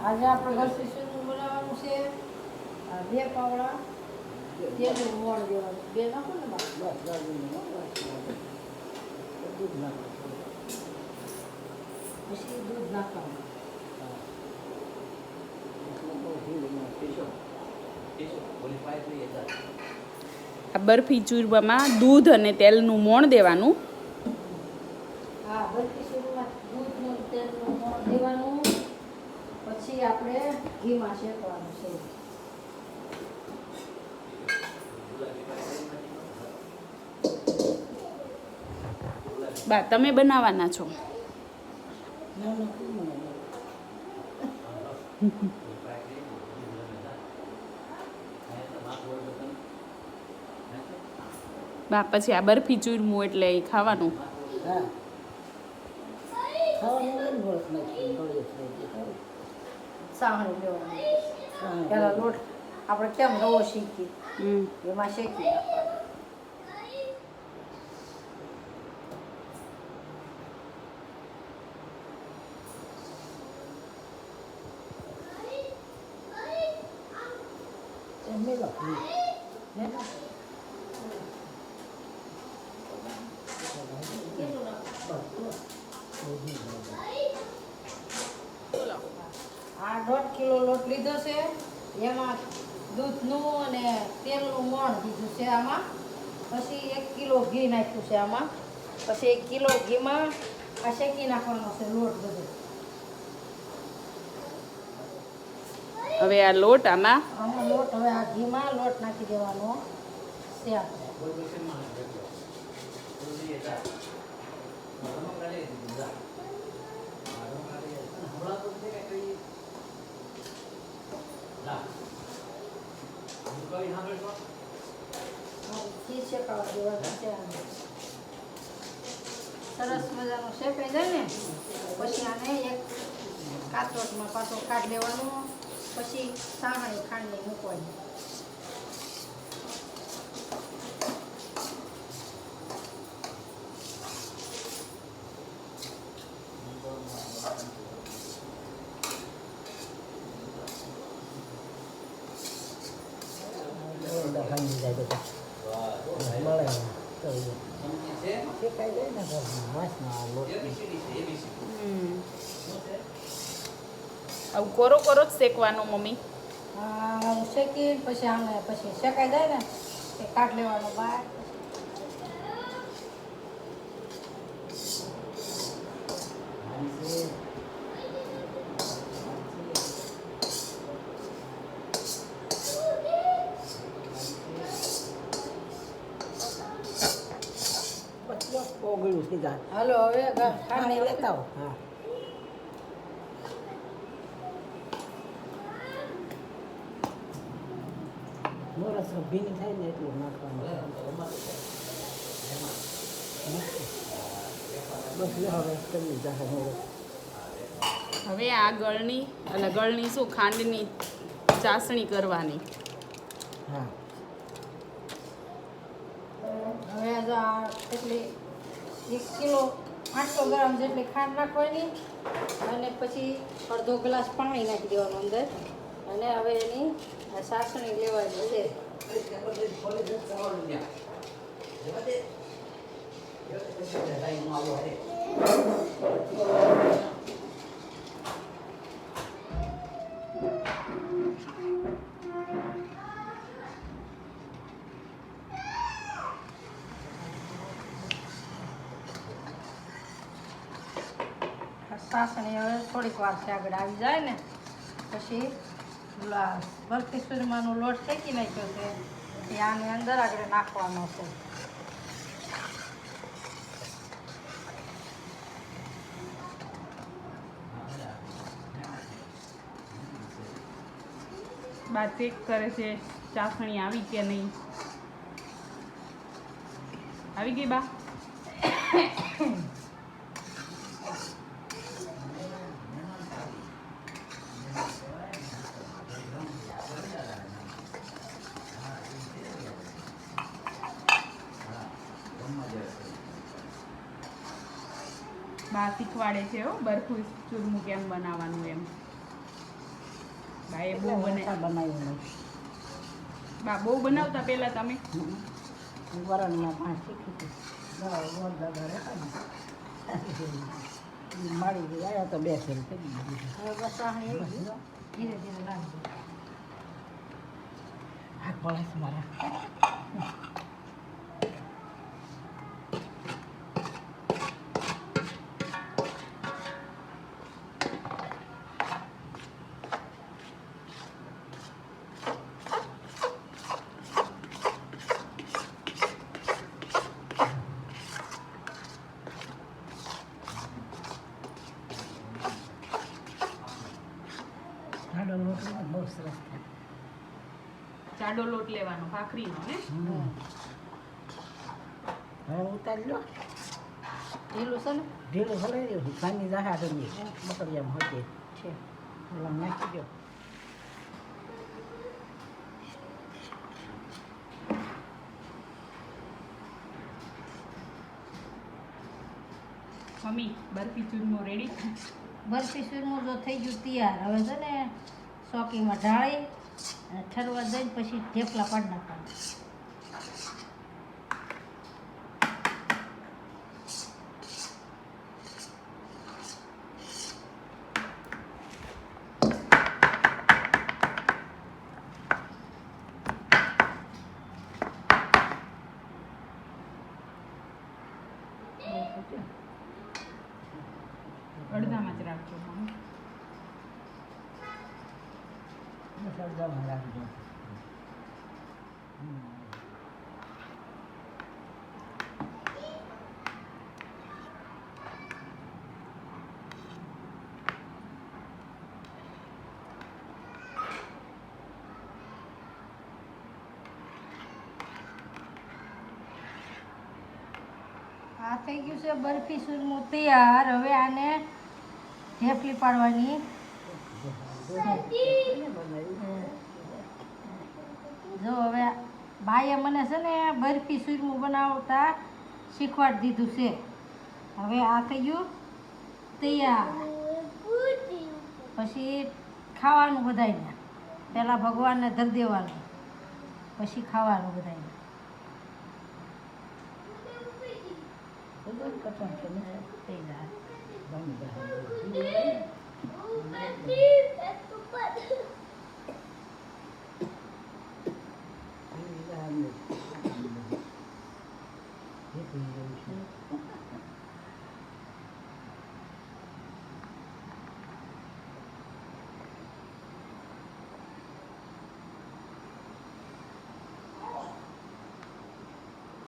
આજે આપણે ઘરથી શું બનાવવાનું છે? બે પાવડા તેલનું મોણ દેવાનું. બે નાખો ને બસ દૂધ નાખો. પછી દૂધ નાખવાનું. આ બરફી ચૂરવામાં દૂધ અને તેલનું મોણ દેવાનું. હા, બરફી ચૂરવામાં દૂધનું તેલનું મોણ દેવાનું. પછી આપણે ઘીમાં શેકવાનું છે. બા તમે બનાવવાના છો? બા પછી આ બરફી ચૂરમું એટલે એ ખાવાનું. હા, સાહણી લેવાનું. પેલા લોટ આપણે કેમ રવો શીખી એમાં શેકી નાખવાનું. આ 1.5 કિલો લોટ લીધો છે. એમાં દૂધનું અને તેલનું મોણ દીધું છે આમાં. પછી 1 કિલો ઘી નાખ્યું છે આમાં. પછી 1 કિલો ઘીમાં આ શેકી નાખવાનો છે લોટ બધો. હવે આ લોટ આમાં લોટ હવે આ ઘીમાં લોટ નાખી દેવાનો છે આપણે. ઘી શેકાવા દેવાનું છે. સરસ મજાનું શેકાઈ જાય ને પછી આને એક કાચોટમાં પાછો કાઢી લેવાનું. પછી સાહણી ખાંડની મૂકવાની. આવું કોરો કોરો જ શેકવાનો મમ્મી. શેકી પછી આને પછી શેકાઈ જાય ને એ કાઢ લેવાનું બહાર. હાલો હવે ખાંડ લેતા આવો. હા, મોરસ ભીની થાય ને એટલું નાખવાનું. બસ હવે કરી જાય મોરસ. હવે આ ગળણી અને ગળણી શું ખાંડની ચાસણી કરવાની. હા, હવે આ એટલી 1 કિલો 800 ગ્રામ જેટલી ખાંડ નાખવાની. અને પછી અડધો ગ્લાસ પાણી નાખી દેવાનું અંદર. અને હવે એની ચાસણી લેવાની છે. ચાસણી હવે થોડીક વાર આગળ આવી જાય ને પછી બરફી ચૂરમાનો લોટ શેકી નાખ્યો છે એ આની અંદર આગળ નાખવાનો છે. બા ચેક કરે છે ચાસણી આવી કે નહીં. આવી ગઈ બા? બા શીખવાડે છે હો બરફી ચૂરમું કેમ બનાવવાનું એમ. બાએ બહુ બનાવ્યું નહીં બા બહુ બનાવતા પહેલા તમે વરણમાં પાંચ શીખી હતી ગોળ દાદા રહેતા ને માળી ગઈ આવ્યા તો 2 ફેર થઈ ગઈ હવે બસ આ ધીરે ધીરે લાગશે. હાથ પડે છે મારા જાડો લોટ લઈને બહુ સરસ થાય જાડો લોટ લેવાનો ભાખરીનો ને હવે ઉતારી લો ઢીલું છે ને ઢીલું હલાવી રહ્યું કાની જાહા ડમી બકરિયામાં હોતી છે. ઓલા નાખી દો મમ્મી બરફી ચૂરમો રેડી બરફી સુરમું જો થઈ ગયું તૈયાર હવે છે ને ચોકીમાં ઢાળી અને ઠરવા દઈને પછી થેપલા પાડી નાખવાના. અડધામાં જ રાખજો મમ્મી સળગામાં રાખજો આ થઈ ગયું છે બરફી સુરમું તૈયાર. હવે આને થેપલી પાડવાની. જો હવે બાઈએ મને છે ને બરફી સુરમું બનાવતા શીખવાડી દીધું છે. હવે આ થઈ ગયું તૈયાર. પછી ખાવાનું બધાયને. પહેલાં ભગવાનને ધરી દેવાનું, પછી ખાવાનું બધાયને. કટણ કે તૈયાર. બની જાય